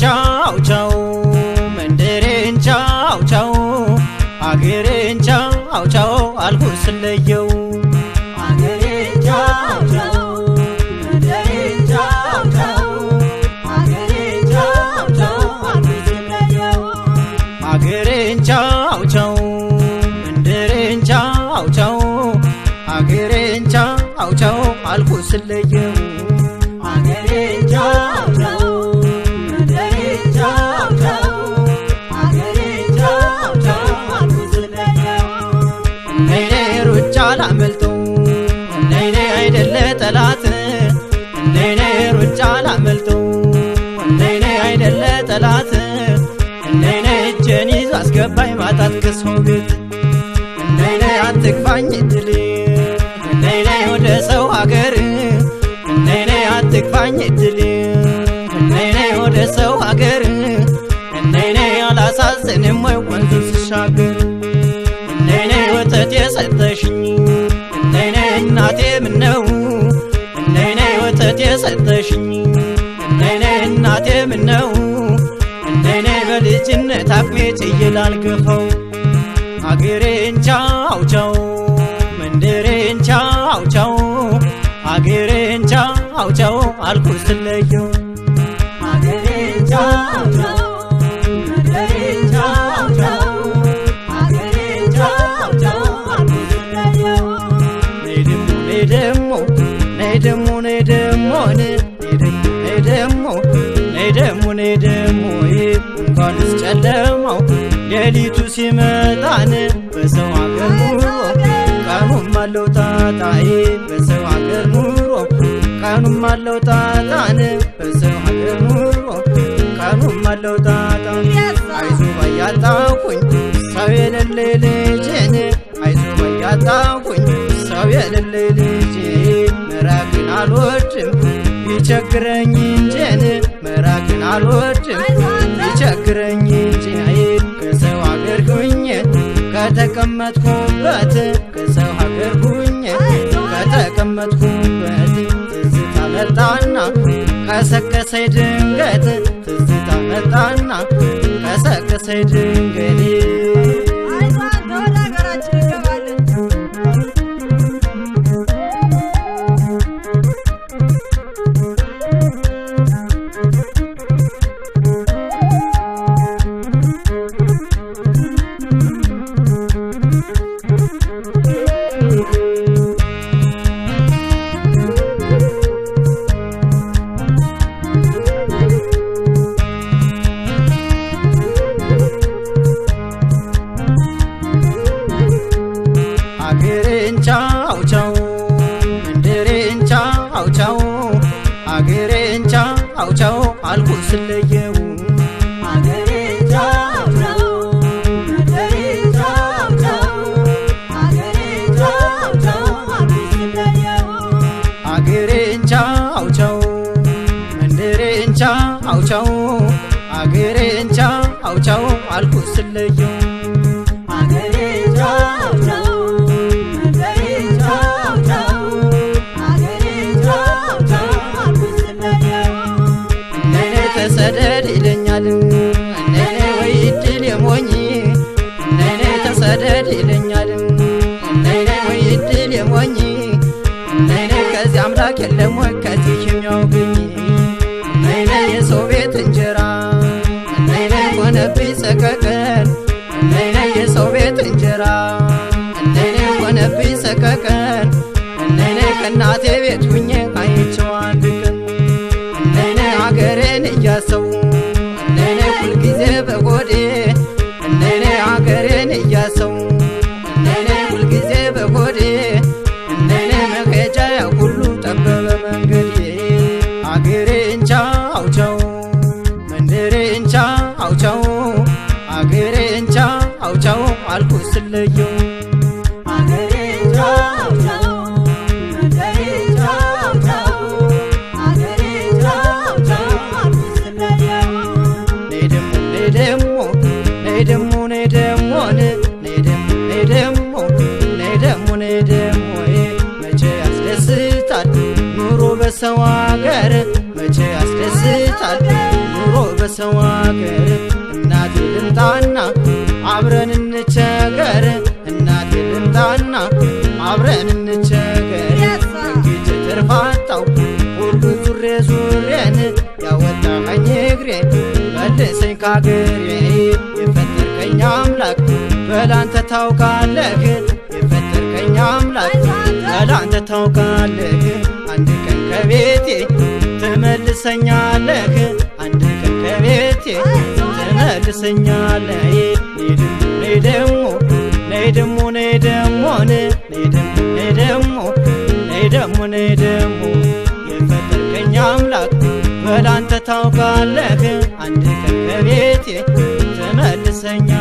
ቻው ቻው መንደሬን ቻው ቻው አገሬን ቻው ቻው አልኩት ስለየው አገሬን ቻው ቻው መንደሬን ቻው ቻው አገሬን ቻው ቻው አልኩት ስለየው አገሬን ቻው ቻው መንደሬን ቻው ቻው አገሬን ቻው ቻው አልኩት ስለየው አገሬን ቻው ቻው መንደሬን ቻው ቻው አገሬን ቻው ቻው አልኩት ስለየው ነይኔ ሩጫ ላመልጠው ነይኔ አይደለ ጠላት ነይኔ ሩጫ ላመልጠው ነይኔ አይደለ ጠላት ነይኔ እጄን ይዞ አስገባኝ ማጣት ከሰው ቤት ነይኔ አትግፋኝ እድል ነይኔ ወደ ሰው ሀገር ነይኔ አትግፋኝ እድል ነይኔ ወደ ሰው ሀገር ነይኔ አላሳዝንም ወይ ወንዙን ስሻገር ነይኔ ወተት የሰጠሽኝ ነይኔ እናቴ ምነው ነይኔ ወተት የሰጠሽኝ ነይኔ እናቴ ምነው ነይኔ በልጅነት አቅሜ ችዬ ላልገፋው አገሬን ቻው ቻው መንደሬን ቻው ቻው አገሬን ቻው ቻው አልኩት ስለየው አገሬን ቻው ቻው መንደሬን ቻው ቻው አገሬን ቻው ቻው አልኩት ስለየው ነይ ደሞ ነይ ደሞ ነይ ደሞ ነይ ደሞ ነይ ደሞ ነይ ደሞ እንኳንስ ጨለማው ሌሊቱ ሲመጣን በሰው አገር ኑሮ ቀኑም አለው ጣጣዬ በሰው አገር ኑሮ ቀኑም አለው ጣጣን በሰው አገር ኑሮ ቀኑም አለው ጣጣ አይዞ ባያጣኩኝ ሰው የሌለ ልጄን አይዞ ባያጣኩኝ ሰው የሌለ ልጄ መራቅን አልወድም ቢቸግረኝ እንጄን መራቅን አልወድም ቢቸግረኝ እንጂ ከሰው አገር ሁኜ ከተቀመጥኩበት ከሰው ሀገር ሁኜ ከተቀመጥኩበት ትዝታ መጣና ቀሰቀሰኝ ድንገት ትዝታ መጣና ቀሰቀሰኝ ድንገት አይዞህ ወደ ሀገራችን እንገባለን አገሬን ቻው ቻው መንደሬን ቻው ቻው አገሬን ቻው ቻው አልኩት ስለየው አገሬን ቻው ቻው መንደሬን ቻው ቻው አገሬን ቻው ቻው አልኩት ስለየው አገሬን ቻው ቻው መንደሬን ቻው ቻው አገሬን ቻው ቻው አልኩት ስለየው አገሬን ቻው ቻው መንደሬን ቻው ቻው አገሬን ቻው ቻው አልኩት ስለየው ነይኔ ተሰደድ ይለኛል ነይኔ ወይ እድል የሞኝ ነይኔ ተሰደድ ይለኛል ነይኔ ወይ እድል የሞኝ ነይኔ ከዚህ አምላክ የለም ወይ ከዚህ የሚያውግኝ ነይኔ የሰው ቤት እንጀራ ነይኔ ሆነብኝ ሰቀቀን ነይኔ የሰው ቤት እንጀራ ነይኔ ሆነብኝ ሰቀቀን ነይኔ ከእናቴ ቤት ሁኜ አይቼው አንድ ቀን ነይኔ አገሬን እያሰው ነይኔ ሁልጊዜ በሆዴ ነይኔ አገሬን እያሰው ነይኔ ሁልጊዜ በሆዴ ነይኔ መሄጃ ሁሉ ጠበበ መንገዴ አገሬን ቻው ቻው መንደሬን ቻው ቻው አገሬን ቻው ቻው አልኩት ስለየው አገሬን ቻው ቻው መንደሬን ቻው ቻው አገሬን ቻው ቻው አልኩት ስለየው ነይ ደሞ ነይ ደሞ ነይ ደሞ ነይ ደሞ ነይ ደሞ ነይ ደሞ ነይ ደሞ መቼ ያስደስታል ኑሮ በሰው አገር መቼ ያስደስታል ኑሮ ሰው አገር እናቴ ልምጣና አብረን እንቸገር እናቴ ልምጣና አብረን እንቸገር እንግጭ ትርፋታው ሁሉ ዙሬ ዙሬን ያወጣኸኝ እግሬ መልሰኝ ካገሬ የፈጠርከኝ አምላክ በላንተ ታውቃለህ የፈጠርከኝ አምላክ በላንተ ታውቃለህ አንድ ቀን ከቤቴ ትመልሰኛለህ አንድ ቀን ከቤቴ ትመልሰኛለህ ነይ ደሞ ነይ ደሞ ነይ ደሞ ነይ ደሞ ነይ ደሞ ነይ ደሞ የፈጠርከኝ አምላክ በላንተ ታውቃለህ አንድ ቀን ከቤቴ ትመልሰኛለህ